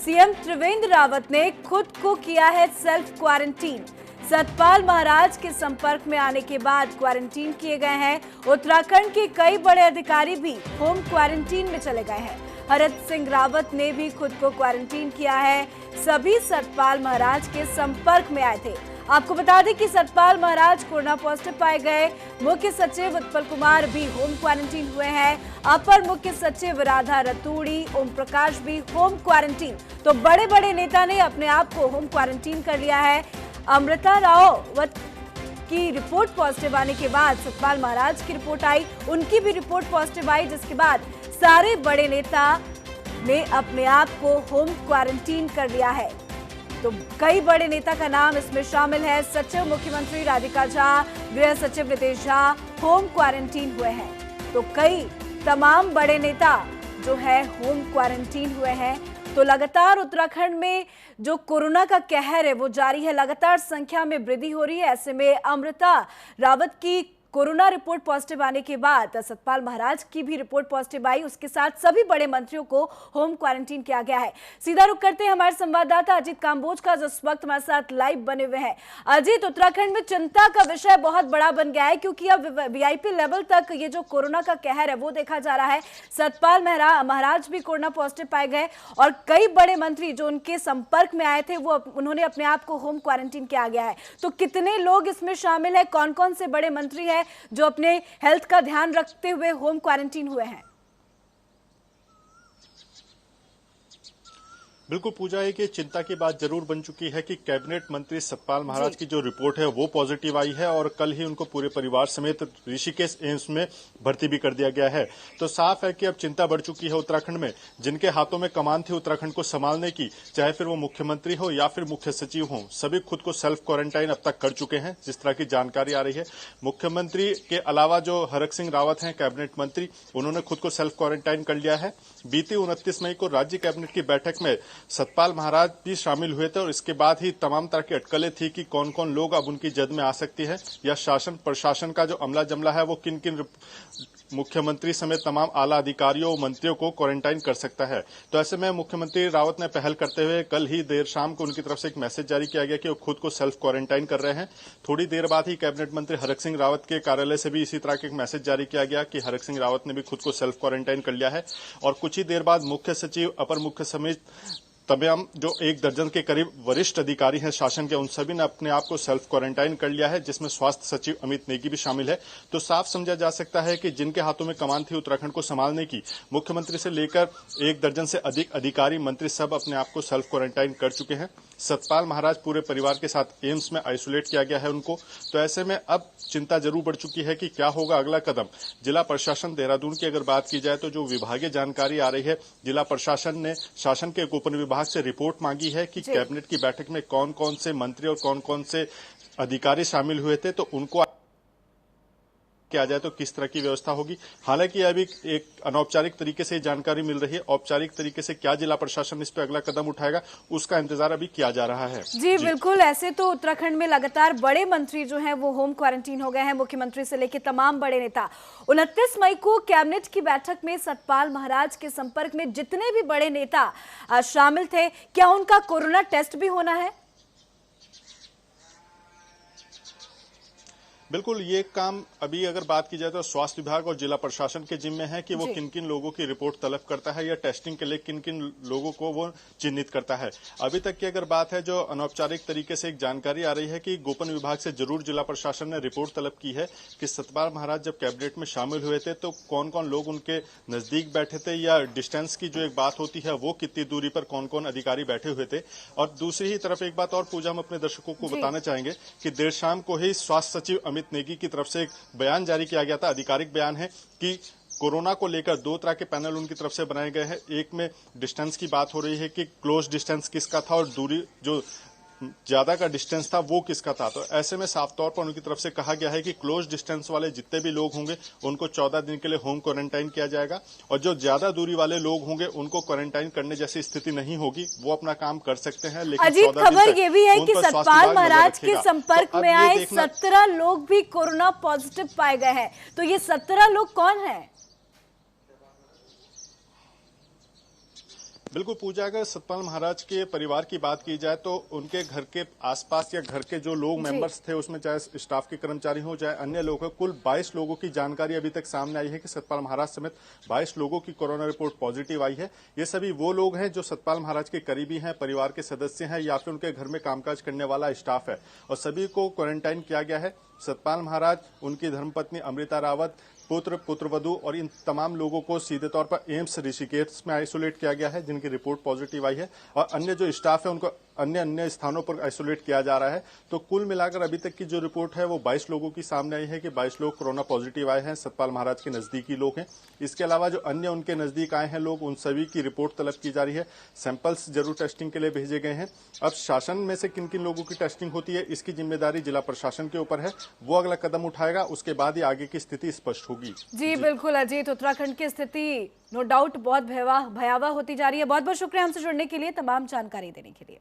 CM Trivendra Rawat ने खुद को किया है सेल्फ क्वारंटीन। सतपाल महाराज के संपर्क में आने के बाद क्वारंटीन किए गए हैं। उत्तराखंड के कई बड़े अधिकारी भी होम क्वारंटीन में चले गए हैं। हरक सिंह रावत ने भी खुद को क्वारंटीन किया है। सभी सतपाल महाराज के संपर्क में आए थे। आपको बता दें कि सतपाल महाराज कोरोना पॉजिटिव पाए गए। मुख्य सचिव उत्पल कुमार भी होम क्वारंटीन हुए हैं। अपर मुख्य सचिव राधा रतूड़ी, ओम प्रकाश भी होम क्वारंटीन। तो बड़े बड़े नेता ने अपने आप को होम क्वारंटीन कर लिया है। अमृता रावत की रिपोर्ट पॉजिटिव आने के बाद सतपाल महाराज की रिपोर्ट आई, उनकी भी रिपोर्ट पॉजिटिव आई, जिसके बाद सारे बड़े नेता ने अपने आप को होम क्वारंटीन कर लिया है। तो कई बड़े नेता का नाम इसमें शामिल है। सचिव मुख्यमंत्री राधिका झा, गृह सचिव नितेश झा होम क्वारंटीन हुए हैं। तो कई तमाम बड़े नेता जो है होम क्वारंटीन हुए हैं। तो लगातार उत्तराखंड में जो कोरोना का कहर है वो जारी है। लगातार संख्या में वृद्धि हो रही है। ऐसे में अमृता रावत की कोरोना रिपोर्ट पॉजिटिव आने के बाद सतपाल महाराज की भी रिपोर्ट पॉजिटिव आई। उसके साथ सभी बड़े मंत्रियों को होम क्वारंटीन किया गया है। सीधा रुख करते हैं हमारे संवाददाता अजीत काम्बोज का, जो इस वक्त हमारे साथ लाइव बने हुए हैं। अजीत, उत्तराखंड में चिंता का विषय बहुत बड़ा बन गया है, क्योंकि अब वीआईपी लेवल तक ये जो कोरोना का कहर है वो देखा जा रहा है। सतपाल महाराज भी कोरोना पॉजिटिव पाए गए और कई बड़े मंत्री जो उनके संपर्क में आए थे वो उन्होंने अपने आप को होम क्वारंटीन किया गया है। तो कितने लोग इसमें शामिल है, कौन कौन से बड़े मंत्री हैं जो अपने हेल्थ का ध्यान रखते हुए होम क्वारंटीन हुए हैं? बिल्कुल पूजा, है कि चिंता की बात जरूर बन चुकी है कि कैबिनेट मंत्री सतपाल महाराज की जो रिपोर्ट है वो पॉजिटिव आई है और कल ही उनको पूरे परिवार समेत ऋषिकेश एम्स में भर्ती भी कर दिया गया है। तो साफ है कि अब चिंता बढ़ चुकी है उत्तराखंड में। जिनके हाथों में कमान थी उत्तराखंड को संभालने की, चाहे फिर वो मुख्यमंत्री हो या फिर मुख्य सचिव हो, सभी खुद को सेल्फ क्वारंटाइन अब तक कर चुके हैं, जिस तरह की जानकारी आ रही है। मुख्यमंत्री के अलावा जो हरक सिंह रावत हैं कैबिनेट मंत्री, उन्होंने खुद को सेल्फ क्वारंटाइन कर लिया है। बीती 29 मई को राज्य कैबिनेट की बैठक में सतपाल महाराज भी शामिल हुए थे और इसके बाद ही तमाम तरह की अटकलें थी कि कौन कौन लोग अब उनकी जद में आ सकती है या शासन प्रशासन का जो अमला जमला है वो किन किन मुख्यमंत्री समेत तमाम आला अधिकारियों मंत्रियों को क्वारंटाइन कर सकता है। तो ऐसे में मुख्यमंत्री रावत ने पहल करते हुए कल ही देर शाम को उनकी तरफ से एक मैसेज जारी किया गया कि वो खुद को सेल्फ क्वारंटाइन कर रहे हैं। थोड़ी देर बाद ही कैबिनेट मंत्री हरक सिंह रावत के कार्यालय से भी इसी तरह का एक मैसेज जारी किया गया कि हरक सिंह रावत ने भी खुद को सेल्फ क्वारंटाइन कर लिया है। और कुछ ही देर बाद मुख्य सचिव, अपर मुख्य समेत तमाम जो 1 दर्जन के करीब वरिष्ठ अधिकारी हैं शासन के, उन सभी ने अपने आप को सेल्फ क्वारंटाइन कर लिया है, जिसमें स्वास्थ्य सचिव अमित नेगी भी शामिल है। तो साफ समझा जा सकता है कि जिनके हाथों में कमान थी उत्तराखंड को संभालने की, मुख्यमंत्री से लेकर 1 दर्जन से अधिक अधिकारी मंत्री सब अपने आप को सेल्फ क्वारंटाइन कर चुके हैं। सतपाल महाराज पूरे परिवार के साथ एम्स में आइसोलेट किया गया है उनको। तो ऐसे में अब चिंता जरूर बढ़ चुकी है कि क्या होगा अगला कदम। जिला प्रशासन देहरादून की अगर बात की जाए तो जो विभागीय जानकारी आ रही है, जिला प्रशासन ने शासन के गोपन विभाग से रिपोर्ट मांगी है कि कैबिनेट की बैठक में कौन कौन से मंत्री और कौन कौन से अधिकारी शामिल हुए थे, तो उनको किया जाए तो किस तरह की व्यवस्था होगी। हालांकि अभी एक अनौपचारिक तरीके से जानकारी मिल रही है। औपचारिक तरीके से क्या जिला प्रशासन इस पर अगला कदम उठाएगा उसका इंतजार अभी किया जा रहा है। जी बिल्कुल, ऐसे तो उत्तराखंड में लगातार बड़े मंत्री जो हैं वो होम क्वारंटीन हो गए हैं, मुख्यमंत्री से लेकर तमाम बड़े नेता। 29 मई को कैबिनेट की बैठक में सतपाल महाराज के संपर्क में जितने भी बड़े नेता शामिल थे, क्या उनका कोरोना टेस्ट भी होना है? बिल्कुल, ये काम अभी अगर बात की जाए तो स्वास्थ्य विभाग और जिला प्रशासन के जिम्मे है कि वो किन किन लोगों की रिपोर्ट तलब करता है या टेस्टिंग के लिए किन किन लोगों को वो चिन्हित करता है। अभी तक की अगर बात है, जो अनौपचारिक तरीके से एक जानकारी आ रही है कि गोपन विभाग से जरूर जिला प्रशासन ने रिपोर्ट तलब की है कि सतपाल महाराज जब कैबिनेट में शामिल हुए थे तो कौन कौन लोग उनके नजदीक बैठे थे, या डिस्टेंस की जो एक बात होती है वो कितनी दूरी पर कौन कौन अधिकारी बैठे हुए थे। और दूसरी ही तरफ एक बात और पूजा हम अपने दर्शकों को बताना चाहेंगे कि देर शाम को ही स्वास्थ्य सचिव अमित नेगी की तरफ से एक बयान जारी किया गया था। आधिकारिक बयान है कि कोरोना को लेकर 2 तरह के पैनल उनकी तरफ से बनाए गए हैं। एक में डिस्टेंस की बात हो रही है कि क्लोज डिस्टेंस किसका था और दूरी जो ज्यादा का डिस्टेंस था वो किसका था। तो ऐसे में साफ तौर पर उनकी तरफ से कहा गया है कि क्लोज डिस्टेंस वाले जितने भी लोग होंगे उनको 14 दिन के लिए होम क्वारंटाइन किया जाएगा और जो ज्यादा दूरी वाले लोग होंगे उनको क्वारंटाइन करने जैसी स्थिति नहीं होगी, वो अपना काम कर सकते हैं। लेकिन अजीत, खबर ये भी है कि सतपाल महाराज के संपर्क में आए 17 लोग भी कोरोना पॉजिटिव पाए गए हैं। तो ये 17 लोग कौन है? बिल्कुल पूजा, अगर सतपाल महाराज के परिवार की बात की जाए तो उनके घर के आसपास या घर के जो लोग मेंबर्स थे, उसमें चाहे स्टाफ के कर्मचारी हो चाहे अन्य लोग हो, कुल 22 लोगों की जानकारी अभी तक सामने आई है कि सतपाल महाराज समेत 22 लोगों की कोरोना रिपोर्ट पॉजिटिव आई है। ये सभी वो लोग हैं जो सतपाल महाराज के करीबी हैं, परिवार के सदस्य हैं या फिर उनके घर में कामकाज करने वाला स्टाफ है, और सभी को क्वारंटाइन किया गया है। सतपाल महाराज, उनकी धर्मपत्नी अमृता रावत, पुत्र, पुत्रवधू और इन तमाम लोगों को सीधे तौर पर एम्स ऋषिकेश में आइसोलेट किया गया है, जिनकी रिपोर्ट पॉजिटिव आई है, और अन्य जो स्टाफ है उनको अन्य स्थानों पर आइसोलेट किया जा रहा है। तो कुल मिलाकर अभी तक की जो रिपोर्ट है वो 22 लोगों की सामने आई है कि 22 लोग कोरोना पॉजिटिव आए हैं, सतपाल महाराज के नजदीकी लोग हैं। इसके अलावा जो अन्य उनके नजदीक आए हैं लोग, उन सभी की रिपोर्ट तलब की जा रही है। सैंपल्स जरूर टेस्टिंग के लिए भेजे गए हैं। अब शासन में से किन किन लोगों की टेस्टिंग होती है, इसकी जिम्मेदारी जिला प्रशासन के ऊपर है, वो अगला कदम उठाएगा, उसके बाद ही आगे की स्थिति स्पष्ट होगी। जी बिल्कुल अजीत, उत्तराखंड की स्थिति नो डाउट बहुत भयावह होती जा रही है। बहुत बहुत शुक्रिया हमसे जुड़ने के लिए, तमाम जानकारी देने के लिए।